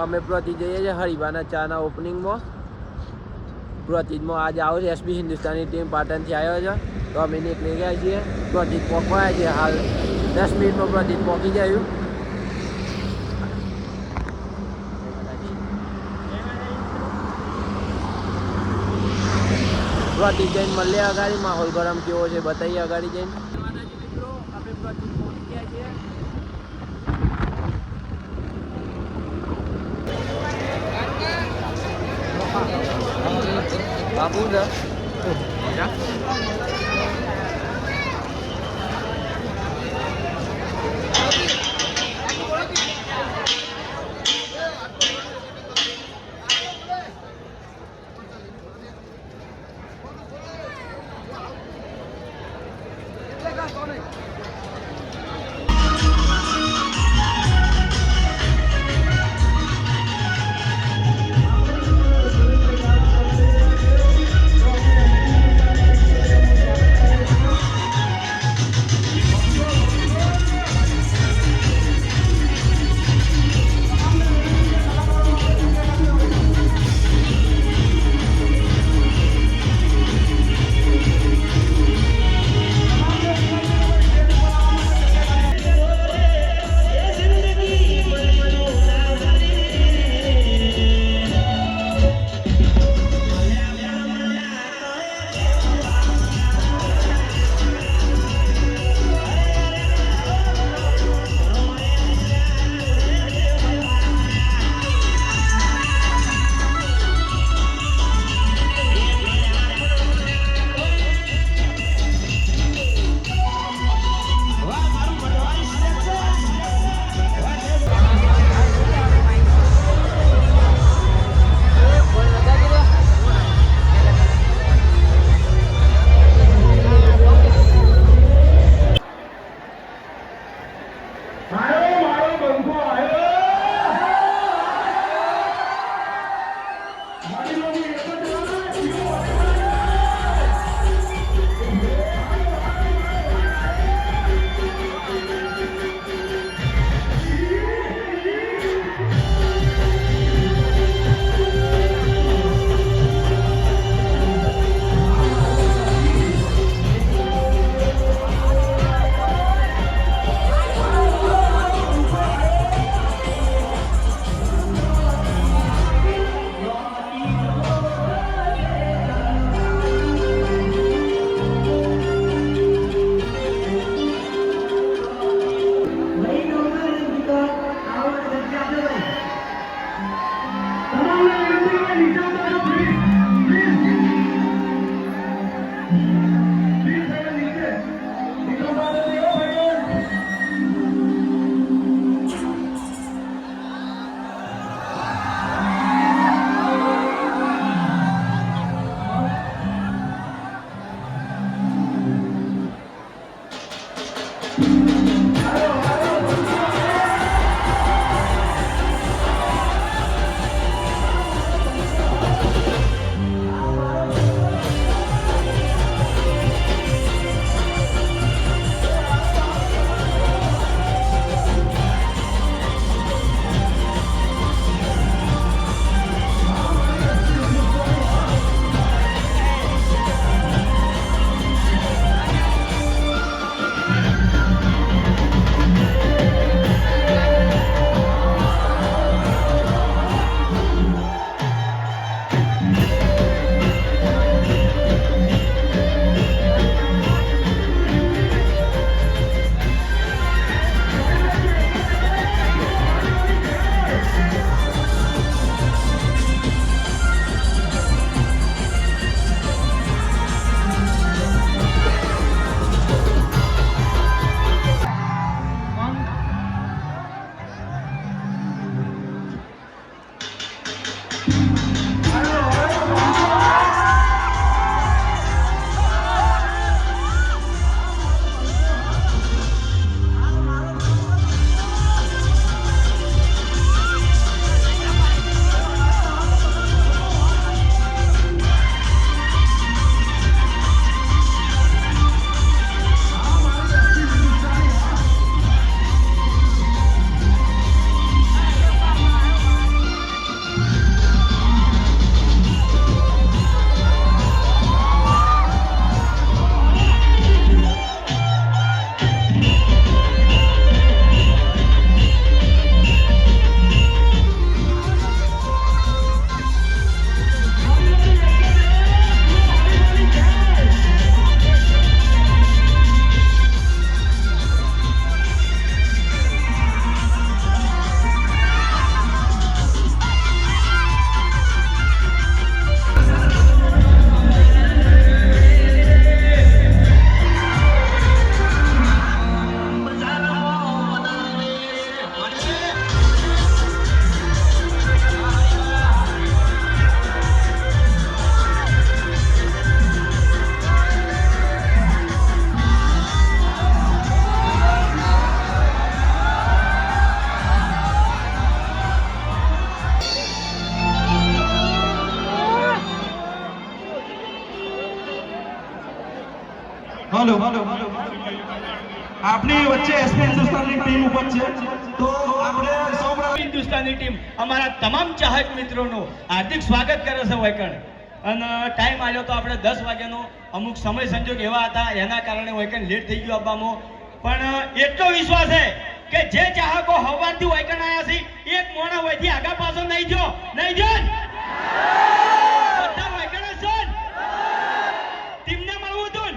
અમે પ્રતિક જઈએ છીએ હરિભાના ચાના ઓપનિંગમાં. પ્રતિકમાં આજે આવો છે એસબી હિન્દુસ્તાની ટીમ પાટણથી આવ્યો છે, તો અમે નીકળી ગયા છીએ. પ્રતિક પહોંચવાયા છે હાલ 10 મિનિટમાં પ્રતિક પહોંચી જાય. પ્રતિક જઈને મળીએ અગાડી, માહોલ ગરમ કેવો છે બતાવીએ અગાડી જઈને. મિત્રો આપણે પ્રતિક પહોંચી ગયા છીએ. બાપુ છે हेलो આપની વચ્ચે એસપી હિન્દુસ્તાનની ટીમ ઉપસ્થિત છે તો આપણે સૌપ્રથમ હિન્દુસ્તાની ટીમ અમારા તમામ ચાહક મિત્રોનો હાર્દિક સ્વાગત કરે છે વૈકણ અને ટાઈમ આવ્યો તો આપણે 10 વાગ્યાનો અમુક સમય સંજોગ એવા હતા એના કારણે વૈકણ લેટ થઈ ગયું આવવામાં પણ એટલો વિશ્વાસ છે કે જે ચાહકો હવારથી વૈકણ આવ્યા છે એક મોણા વયથી આગા પાછો નહીં જો બધા વૈકણ છે ટીમને મળવું હતું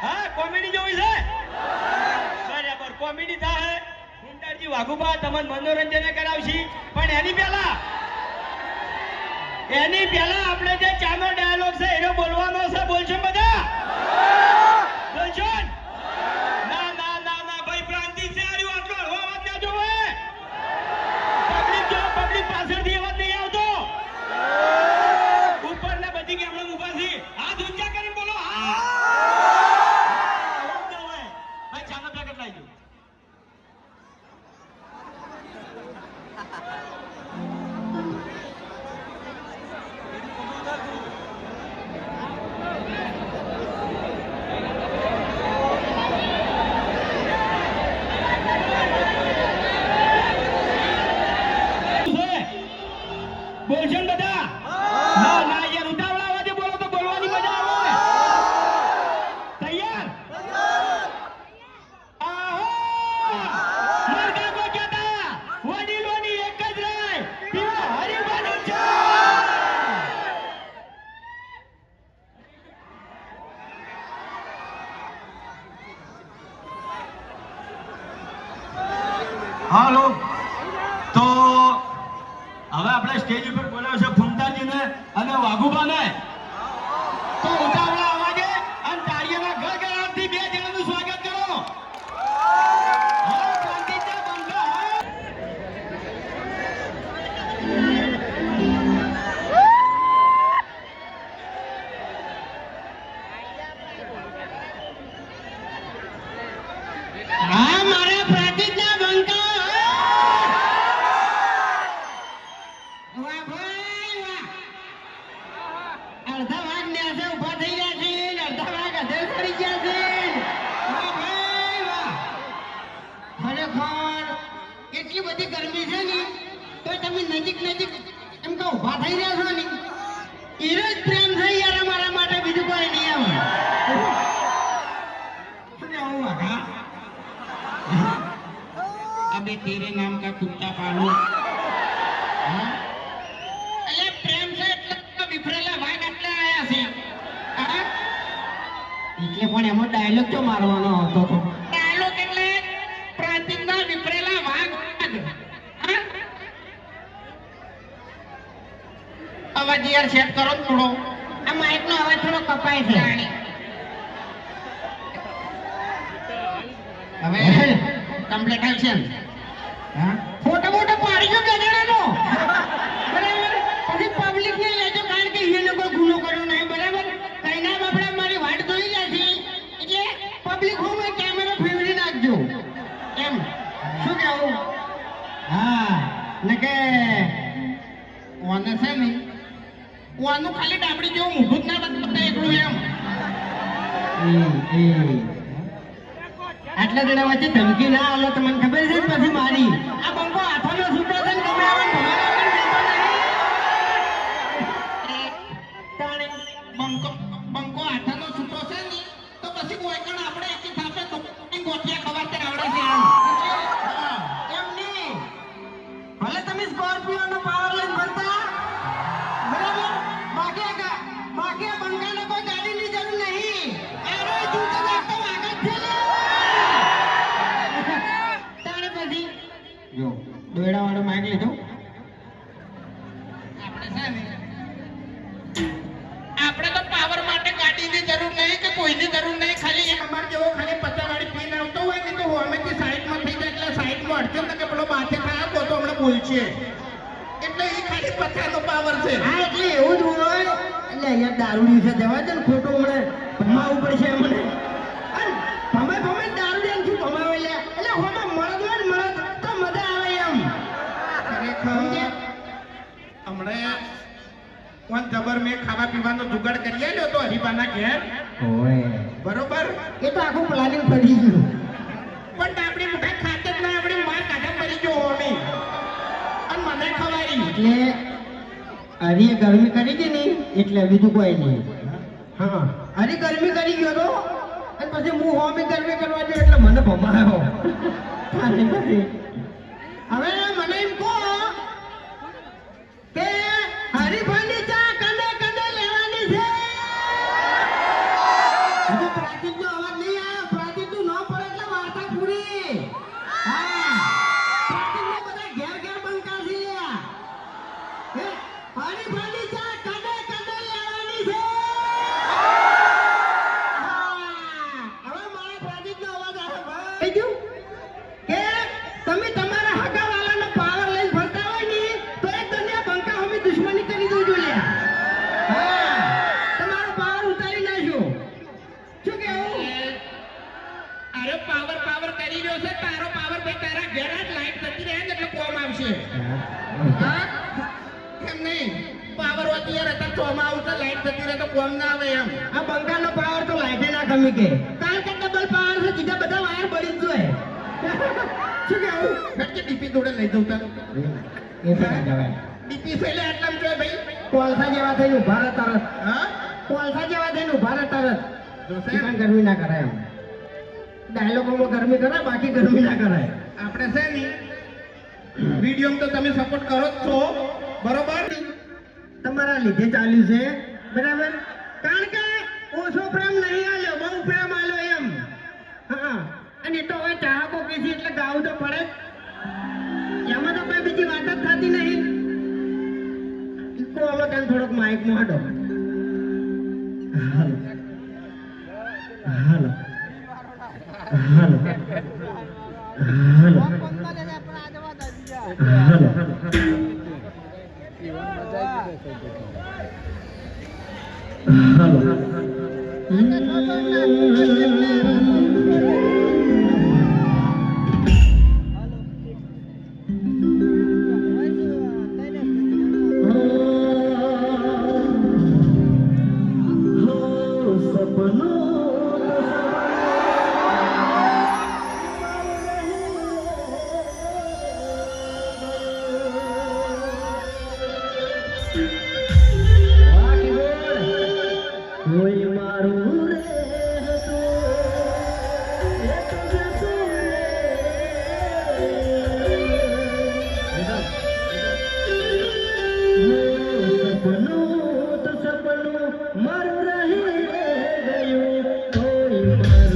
હા કોમેડી જોવી છે બરાબર કોમેડી થાય હુંડાજી વાઘુબા તમને મનોરંજન કરાવશી પણ એની પહેલા આપણે જે ચાનો ડાયલોગ છે એનો બોલવાનો છે બોલશો બધા બોલશો ના ભાઈ પ્રાંતિ છે આર્યું આટલો હળવો અવાજ ના જોવે પબ્લિક પાછળથી અવાજ નહીં આવતો ઉપરના બધી કે આપણે ઊભા છીએ હાથ ઊંચા કરીને બોલો હા ભાઈ ચાનો પેકેટ લાવી દો બોલશન બધા ના યાર ઉતાવળા અવાજે બોલો તો બોલવાની મજા આવે તૈયાર આહો મરગા કો કહેતા વડીલોની એક જ રાય પીવા હરીબાની ચા હાલો તો હવે આપણે સ્ટેજ ઉપર બોલાવ્યો છે ફૂમતાજીને અને વાઘુબાને તો ઉતાવળા અવાજે અને તાળીઓના ગળગળાટથી બે જણાનું સ્વાગત કરો હા ક્રાંતિના બંધો હા મારા પ્રાંતિના બંધો અડધા વાગ ને આજે ઉભા થઈ ગયા છે અડધા વાગ અધેર પડી ગયા છે વાહ ભાઈ વાહ ખરેખર એટલી બધી ગરમી છે ને તો તમે નજીક એમ કે ઉભા થઈ રહ્યા છો ને એનો જ પ્રેમ છે યાર અમારા માટે બીજું કોઈ નહીં આવું વાઘા અબે તેરે નામ કા કુત્તા પાલું એટલે પ્રેમ છે એટલે વિફરેલા વાઘ એટલે આયા છે એટલે પણ એમાં ડાયલોગ તો મારવાનો હતો તો ડાયલોગ એટલે પ્રાંતિકના વિફરેલા વાઘ અવાજ યાર સેટ કરો થોડો આ માઇક નો અવાજ થોડો કપાય છે હવે કમ્પ્લીટ એક્શન ફોટો પાડી ગયો ગધેડાનો બરાબર પછી પબ્લિક ને લેજો કારણ કે એ લોકો ગુનો કર્યો નહીં બરાબર કઈના બાપડા મારી વાટ જોઈ જાય છે એટલે પબ્લિક હોમ કેમેરો ફેરવી નાખજો એમ શું કહેવું હા ને કે ઓને છે ને ઓનું ખાલી ડાબડી જેવું મોઢું જ ના બતાવતા એકલું એમ આટલા જણા વચ્ચે ધમકી ના આલો તમને ખબર છે પછી મારી આ બંકો હાથોનો છૂટો છે ને તમે આવો બંકો હાથોનો છૂટો છે ને તો પછી કોઈ કણ આપણે એકી થાપે તો ગોટિયા ખવાતે આવડે છે એમ નહીં ભલે તમે સ્કોર્પિયો નો પાવર લઈને ફરતા બરાબર બાકી બંકાને કોઈ ગાડીની જરૂર નહીં એરો જૂતો રાખતો આગળ છે જો દોયડા વાળો માઈક લીધો આપણે તો પાવર માટે ગાડીની જરૂર નહીં કે કોઈની જરૂર નહીં ખાલી એક અમાર જેવો ખાલી 50 વાળી પીન આવતો હોય ને તો હોમેથી સાઈડમાં થઈ જાય એટલે સાઈડમાં અડકે ને કે પેલો માથે ખાયા તો હમણાં બોલશે એટલે એ ખાલી 50 નો પાવર છે હા એટલે એવું જ હોય એટલે અહીંયા દારૂડી છે જવા દે ને ખોટું હમણાં ભમાવું પડશે મને ભમે દારૂડી થી ભમાવેલા એટલે હોમાં મળદ તો મજા આવે એમ ખરેખર હમણાં જબર મેં ખાવા પીવાનો જુગાડ કરી આલ્યો તો હરીબાના ઘેર ઓય બરોબર એ તો આખું પ્લાનિંગ પડી ગયું. પણ આપણે મોટા ખાતે જ ના આપણે માર કાઢા પડી ગયો અમે અને મને ખવાઈ એટલે હરીએ ગરમી કરી હતી ને એટલે બીજું કોઈ નહીં. હા હરી ગરમી કરી ગયો તો અને પછી હું હોમી ગરમી કરવા ગયો એટલે મને ભમાયો. હવે મને એમ કહો કે હરીફાઈની ચા કને કને લેવાની છે? હજુ પ્રાચીનનો અવાજ નહીં આવ્યો. પ્રાચીનનું ન પડે એટલે વાર્તા પૂરી. હા પ્રાચીનને બધા ઘેર ઘેર બંકા છે લ્યા. હે હરીફાઈની ચા કને કને લેવાની છે? હા હવે મારા પ્રાચીનનો અવાજ આવે ભાઈ. બીજું કે તમે તમારા હગાવાલાનો પાવર લઈને ફરતા હોય ને તો એક દુનિયા બંકા હોમી દુશ્મની કરી દેજો લ્યા. હા તમારો પાવર ઉતારી નાખ્યો. શું કેવું? અરે પાવર પાવર કરી રહ્યો છે તારો પાવર ભાઈ તારા ઘેર જ લાઈટ જતી રહે ને એટલે કોમ આવશે હા કેમ નહીં પાવર હોતી યાર અત્યારે ચોમાં આવશે લાઈટ જતી રહે તો કોમ ના આવે એમ આ બંકાનો પાવર તો લાઈટે ના કમી કે કારણ કે ડબલ પાવર છે સીધા બધા વાયર બળી જ જોઈએ. શું કેવું? ફટકે ડીપી જોડે લઈ જઉં તાર એ તો ના જવાય. ડીપી પહેલે આટલામ જોઈએ ભાઈ કોલસા જેવા થઈને ઉભા રહે તરત. હા કોલસા જેવા થઈને ઉભા રહે તરત. જોશે ઈમાં ગરમી ના કરાય એમ. ડાયલોગોમાં ગરમી કરાય બાકી ગરમી ના કરાય. આપણે છે ને વિડીયોમાં તો તમે સપોર્ટ કરો જ છો બરોબર તમારા લીધે ચાલ્યું છે બરાબર. કારણ કે ઓછો પ્રેમ નહીં આલ્યો બહુ પ્રેમ આલ્યો એમ. હા અને એ તો હવે ચાહકો કે છે એટલે ગાવું તો પડે જ. એમાં તો કોઈ બીજી વાત જ થતી નહીં. કોલો ત્યાં થોડોક માઇક મોડો હાલો હાલો હાલો હાલો કોઈ મારું રે સપનું તો સપનું મારું રહી ગયું. કોઈ મારું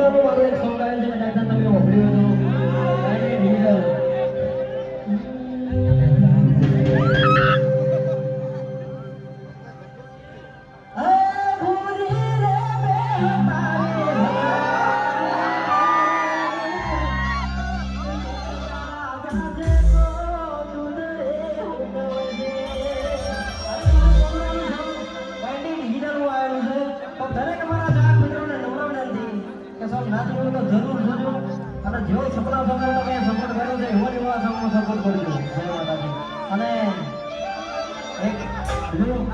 છોકરાનું મારું એક સોંગ આવ્યું છે કદાચ તમે સાંભળ્યું હતું ગાડી ડીઝલ જરૂર જોજો અને જેવો સપના સપના તમે સપોર્ટ કર્યો છે એવો એવો સપોર્ટ કરજો અને એક બીજું